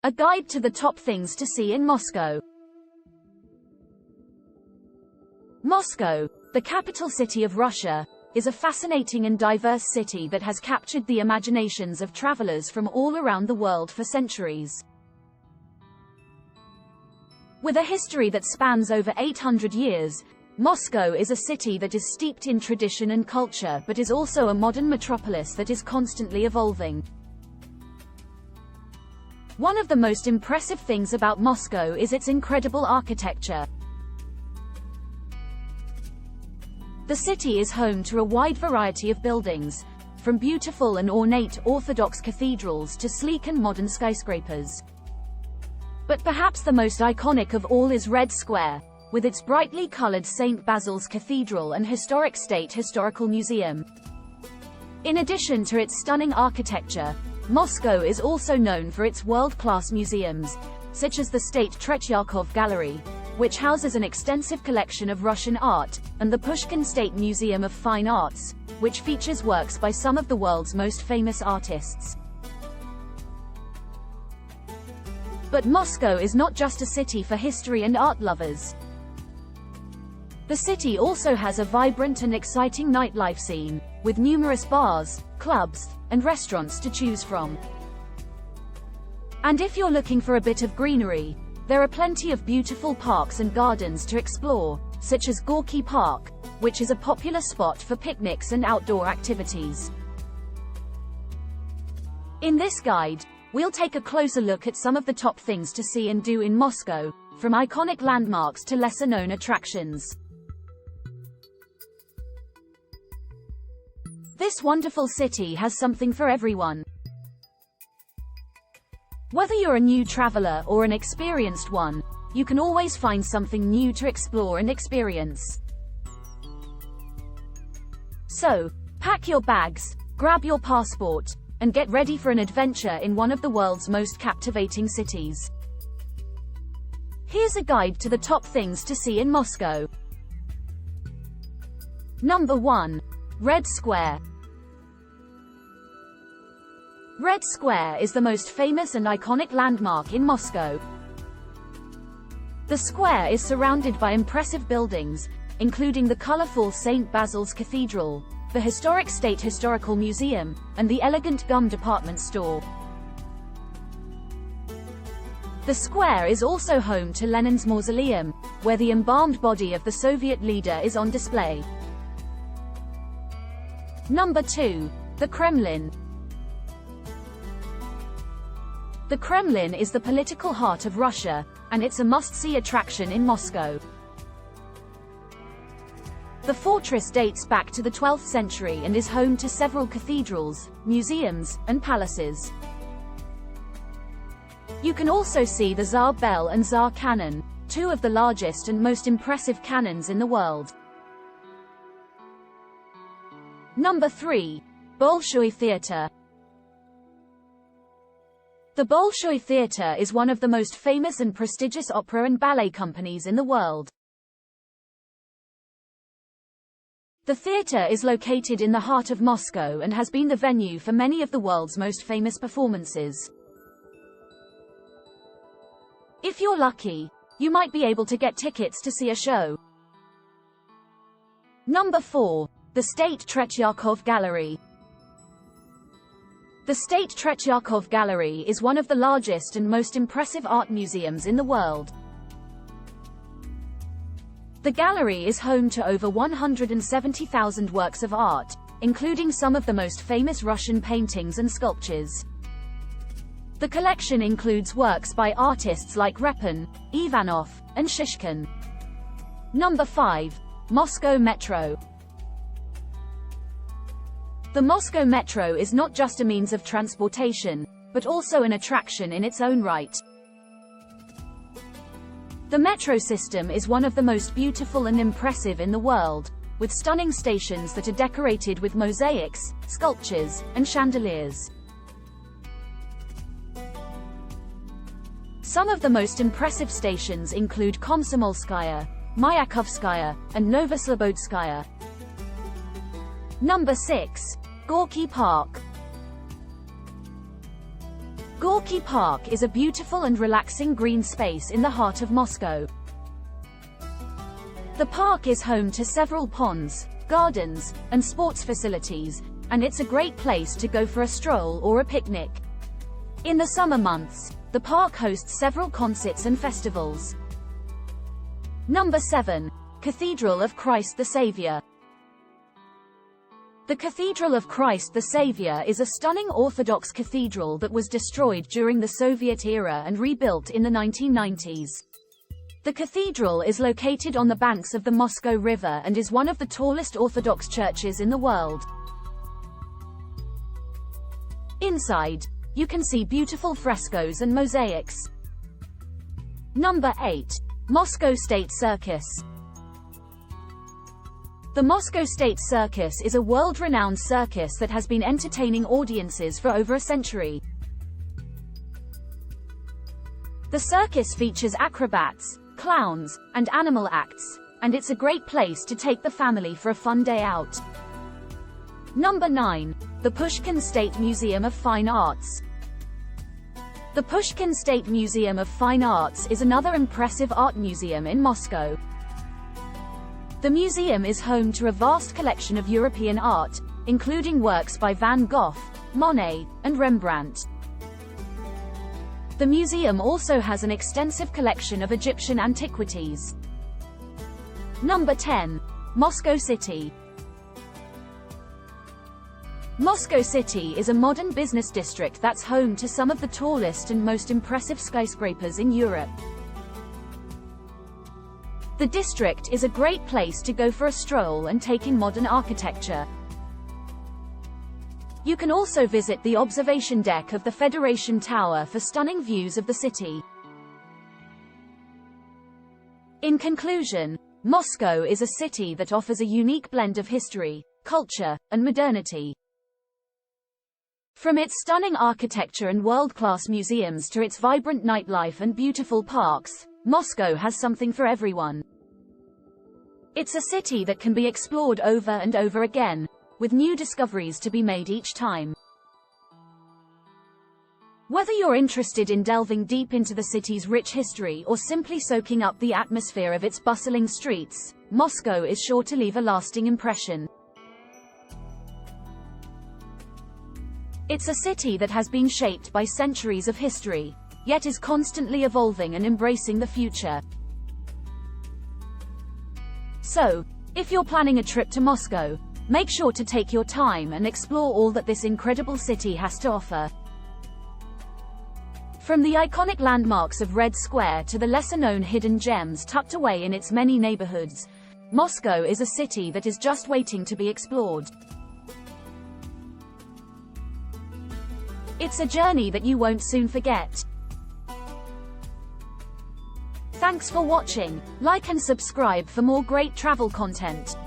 A guide to the top things to see in Moscow. Moscow, the capital city of Russia, is a fascinating and diverse city that has captured the imaginations of travelers from all around the world for centuries. With a history that spans over 800 years, Moscow is a city that is steeped in tradition and culture but is also a modern metropolis that is constantly evolving. One of the most impressive things about Moscow is its incredible architecture. The city is home to a wide variety of buildings, from beautiful and ornate Orthodox cathedrals to sleek and modern skyscrapers. But perhaps the most iconic of all is Red Square, with its brightly colored St. Basil's Cathedral and historic State Historical Museum. In addition to its stunning architecture, Moscow is also known for its world-class museums, such as the State Tretyakov Gallery, which houses an extensive collection of Russian art, and the Pushkin State Museum of Fine Arts, which features works by some of the world's most famous artists. But Moscow is not just a city for history and art lovers. The city also has a vibrant and exciting nightlife scene, with numerous bars, clubs, and restaurants to choose from. And if you're looking for a bit of greenery, there are plenty of beautiful parks and gardens to explore, such as Gorky Park, which is a popular spot for picnics and outdoor activities. In this guide, we'll take a closer look at some of the top things to see and do in Moscow, from iconic landmarks to lesser-known attractions. This wonderful city has something for everyone. Whether you're a new traveler or an experienced one, you can always find something new to explore and experience. So, pack your bags, grab your passport, and get ready for an adventure in one of the world's most captivating cities. Here's a guide to the top things to see in Moscow. Number 1. Red Square. Red Square is the most famous and iconic landmark in Moscow. The square is surrounded by impressive buildings, including the colorful St. Basil's Cathedral, the historic State Historical Museum, and the elegant gum department store. The square is also home to Lenin's mausoleum, where the embalmed body of the Soviet leader is on display. Number 2. The Kremlin. The Kremlin is the political heart of Russia, and it's a must-see attraction in Moscow. The fortress dates back to the 12th century and is home to several cathedrals, museums, and palaces. You can also see the Tsar Bell and Tsar Cannon, two of the largest and most impressive cannons in the world. Number 3. Bolshoi Theatre. The Bolshoi Theatre is one of the most famous and prestigious opera and ballet companies in the world. The theatre is located in the heart of Moscow and has been the venue for many of the world's most famous performances. If you're lucky, you might be able to get tickets to see a show. Number 4. The State Tretyakov Gallery. The State Tretyakov Gallery is one of the largest and most impressive art museums in the world. The gallery is home to over 170,000 works of art, including some of the most famous Russian paintings and sculptures. The collection includes works by artists like Repin, Ivanov, and Shishkin. Number 5. Moscow Metro. The Moscow Metro is not just a means of transportation, but also an attraction in its own right. The metro system is one of the most beautiful and impressive in the world, with stunning stations that are decorated with mosaics, sculptures, and chandeliers. Some of the most impressive stations include Komsomolskaya, Mayakovskaya, and Novoslobodskaya. Number 6. Gorky Park. Gorky Park is a beautiful and relaxing green space in the heart of Moscow. The park is home to several ponds, gardens, and sports facilities, and it's a great place to go for a stroll or a picnic. In the summer months, the park hosts several concerts and festivals. Number 7. Cathedral of Christ the Savior. The Cathedral of Christ the Savior is a stunning Orthodox cathedral that was destroyed during the Soviet era and rebuilt in the 1990s. The cathedral is located on the banks of the Moscow River and is one of the tallest Orthodox churches in the world. Inside, you can see beautiful frescoes and mosaics. Number 8. Moscow State Circus. The Moscow State Circus is a world-renowned circus that has been entertaining audiences for over a century. The circus features acrobats, clowns, and animal acts, and it's a great place to take the family for a fun day out. Number 9. The Pushkin State Museum of Fine Arts. The Pushkin State Museum of Fine Arts is another impressive art museum in Moscow. The museum is home to a vast collection of European art, including works by Van Gogh, Monet, and Rembrandt. The museum also has an extensive collection of Egyptian antiquities. Number 10. Moscow City. Moscow City is a modern business district that's home to some of the tallest and most impressive skyscrapers in Europe. The district is a great place to go for a stroll and take in modern architecture. You can also visit the observation deck of the Federation Tower for stunning views of the city. In conclusion, Moscow is a city that offers a unique blend of history, culture, and modernity. From its stunning architecture and world-class museums to its vibrant nightlife and beautiful parks, Moscow has something for everyone. It's a city that can be explored over and over again, with new discoveries to be made each time. Whether you're interested in delving deep into the city's rich history or simply soaking up the atmosphere of its bustling streets, Moscow is sure to leave a lasting impression. It's a city that has been shaped by centuries of history, yet is constantly evolving and embracing the future. So, if you're planning a trip to Moscow, make sure to take your time and explore all that this incredible city has to offer. From the iconic landmarks of Red Square to the lesser-known hidden gems tucked away in its many neighborhoods, Moscow is a city that is just waiting to be explored. It's a journey that you won't soon forget. Thanks for watching. Like and subscribe for more great travel content.